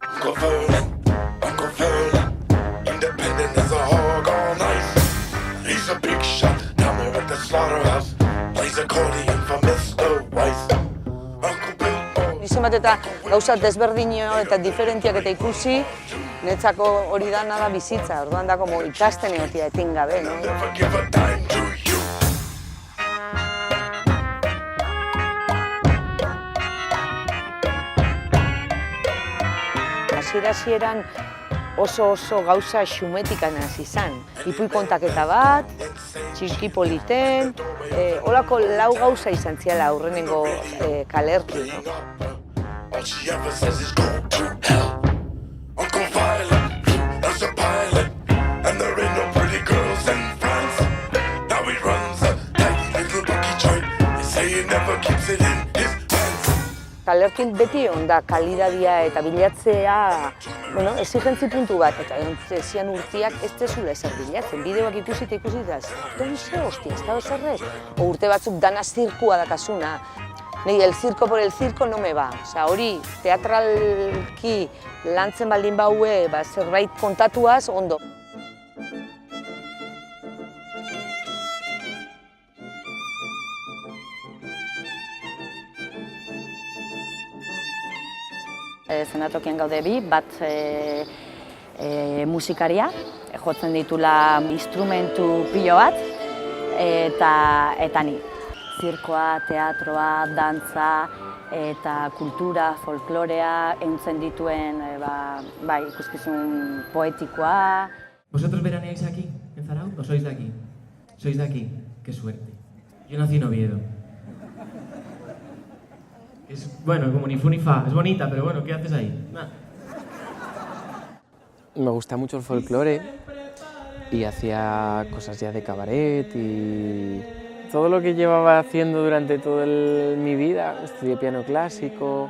Uncle Vernon, independent as a hog all night. He's a big shot down there at the slaughterhouse. Plays accordion for Mr. Weiss. Uncle Bill. Izen eta gauza desberdino eta diferentiak eta ikusi, netzako hori da bizitza, orduan da como ikasten egotia etengabe, no? Never give a dime to you. Hasieran oso gauza xumetikan hasi izan. Ipuin kontaketa bat, txiki politen, holako lau gauza izan ziala aurrenengo kalerki, no? All she ever says is go to hell. Uncle Violent, that's a pilot, and there ain't no pretty girls in France. Now he runs a tiny little bookie joint. They say he never keeps it in his pants. Kalerkin beti onda kalidadia eta bilatzea, bueno, exigentzi puntu bat, eta zian urtiak ez tezula ezer bilatzen. Bideoak ikusi eta ze hostia, ez da bezerrez? O urte batzuk dana zirkua dakasuna. Nei, el circo por el circo no me va. Osa, hori, teatralki lantzen baldin baue, zerbait kontatuaz, ondo. Zenatokien gaude bi, bat musikaria, jotzen ditula instrumentu pilo bat, eta ni. Zirkoa, teatroa, dantza eta kultura, folklorea, entzun dituen ikuskizun poetikoa. ¿Vosotros veraneáis aquí, en Zarautz, o sois de aquí? ¿Sois de aquí? ¡Qué suerte! Yo nací en Oviedo. Es, bueno, como ni fu ni fa, es bonita, pero bueno, ¿qué haces ahí? Nah. Me gusta mucho el folclore y hacía cosas ya de cabaret y todo lo que llevaba haciendo durante toda mi vida. Estudié piano clásico,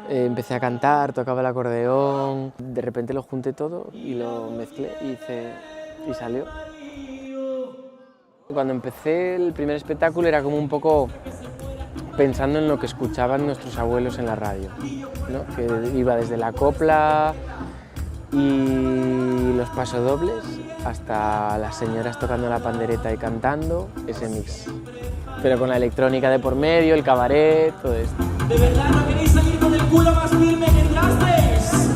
empecé a cantar, tocaba el acordeón, de repente lo junté todo y lo mezclé y salió. Cuando empecé el primer espectáculo era como un poco pensando en lo que escuchaban nuestros abuelos en la radio, ¿no? Que iba desde la copla y los pasodobles hasta las señoras tocando la pandereta y cantando, ese mix. Pero con la electrónica de por medio, el cabaret, todo esto. ¿De verdad no queréis salir con el culo más firme que entrasteis?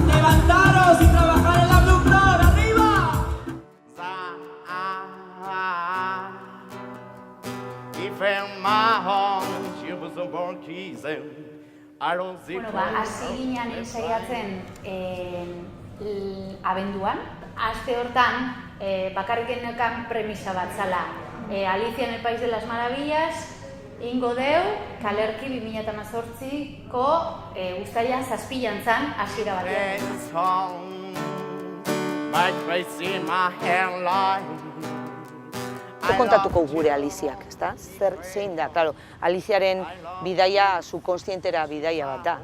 ¡Levantaros y trabajar en la abductor! ¡Arriba! Hasi ginen ensaiatzen abenduan. Aste hortan bakarrik geneukan premisa bat zala. Alicia en el País de las Maravillas, ingo deu, kalerki 2018ko uztaila 7an zan hasiera batean. Kontatuko gure Aliziak, ezta? Zein da, claro, Aliziaren bidaia, subkonstientera bidaia bat da.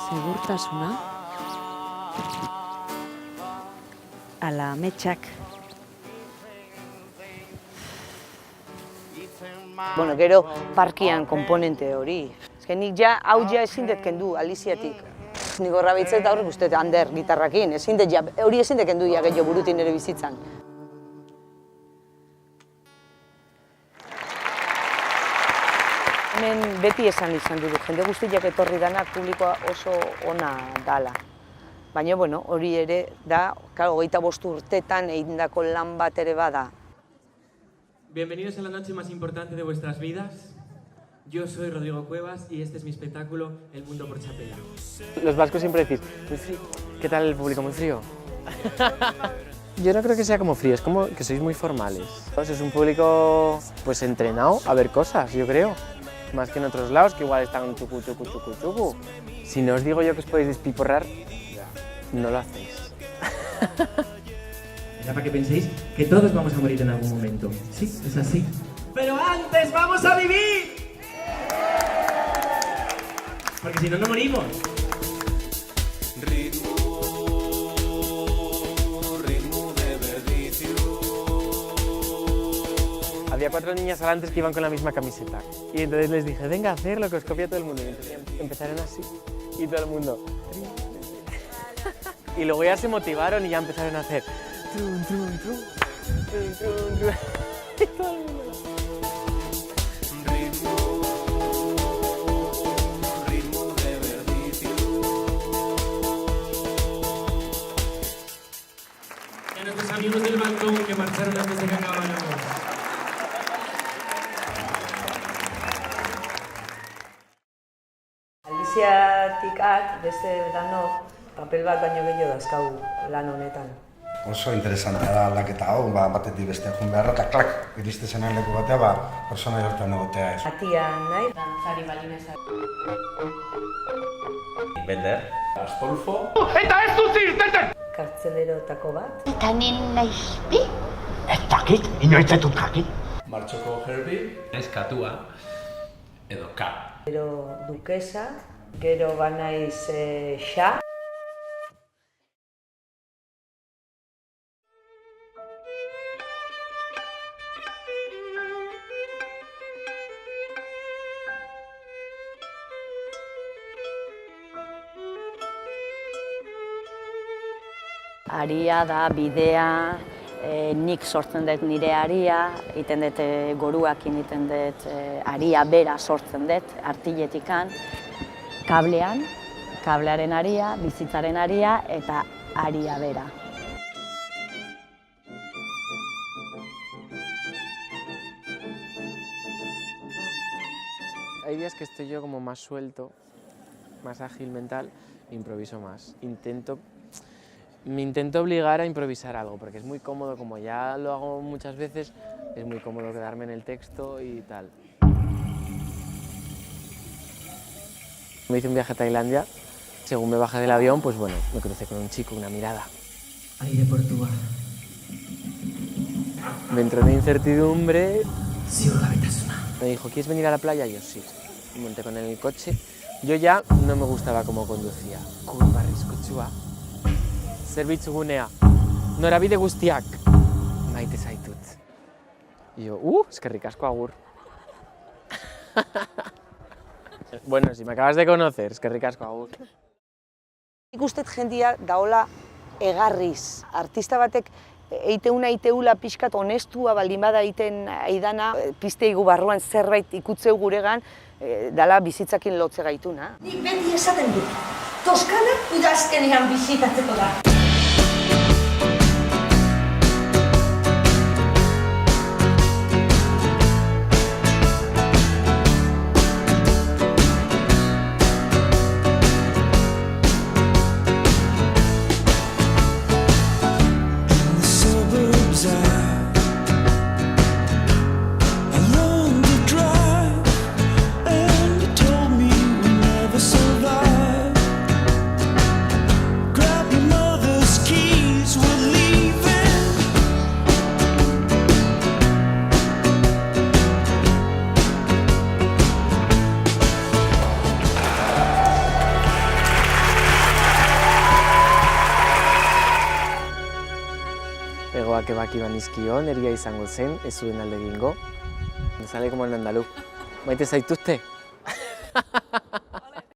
Segurtasuna, ala ametsak. Bueno, gero parkian komponente hori. Nik ja, hau ja ezin dut kendu Aliziatik. Nik horra behitzet aurrik uste Ander gitarrakin, hori ezin dut kendu ja gehiago burutin ere bizitzan. Hemen beti esan izan dut, jende guztiak etorri dana publikoa oso ona dala. Baina, bueno, hori ere da, 25 urtetan egindako lan bat ere bada. Bienvenidos a la noche más importante de vuestras vidas. Yo soy Rodrigo Cuevas y este es mi espectáculo El Mundo por Chapela. Los vascos siempre decís, muy frío. ¿Qué tal el público? ¿Muy frío? Yo no creo que sea como frío, es como que sois muy formales. Es un público pues entrenado a ver cosas, yo creo. Más que en otros lados, que igual están chucu, chucu, chucu, chucu. Si no os digo yo que os podéis despiporrar, no lo hacéis. Era para que penséis que todos vamos a morir en algún momento. Sí, es así. ¡Pero antes vamos a vivir! Porque si no, no morimos. había 4 niñas adelante que iban con la misma camiseta. Y entonces les dije, venga a hacerlo, que os copia todo el mundo. Y entonces empezaron así, y todo el mundo... Y luego ya se motivaron y ya empezaron a hacer... Trun, trun, trun, trun, trun, trun. Y todo el mundo... Y a nuestros amigos del balcón que marcharon antes de que acabáramos. Aliziatik beste danok papel bat baino gehiago dauzkagu lan honetan. Oso interesantea da aldaketa hau, batetik beste joan beharra, eta klak, iriste zenan leku batea, persona hortan egotea ez. Atian nahi, Dantzari balinesa. Bender, Astolfo, kartzelerotako bat. Martxoko Herbie, Eskatua, edo K. Gero dukesa, gero banaiz xa. Aria da, bidea, nik sortzen dut nire aria, egiten dut goruakin egiten dut aria bera sortzen dut, artiletikan, kablean, kablearen aria, bizitzaren aria eta aria bera. Hay días que estoy yo como más suelto, más ágil mental, improviso más. Me intento obligar a improvisar algo, porque es muy cómodo, como ya lo hago muchas veces, es muy cómodo quedarme en el texto y tal. Me hice un viaje a Tailandia, según me bajé del avión, pues bueno, me crucé con un chico, una mirada. Aire Portugal. Me entró una incertidumbre, Ziurgabetasuna. me dijo, ¿quieres venir a la playa? Yo sí. Me monté con él en el coche. Yo ya no me gustaba cómo conducía. Kurba arriskutsua. Zerbitzugunea. Norabide guztiak. Maite zaitut. Y yo, eskerrik asko agur. Bueno, si me acabas de conocer, eskerrik asko agur. Ikustet jendia daola egarriz. Artista batek eiteula pixkat honestua baldin bada egiten aidana, pizteigu barruan zerbait ikutzeu guregan, dala bizitzakin lotze gaituna. Nik beti esaten dut, Toskana udazkenean bizitatzeko da. Egoak ebaki banizkion, eria izango zen, ez zuen alde egingo. Me sale como en andaluz. Maite zaituzte?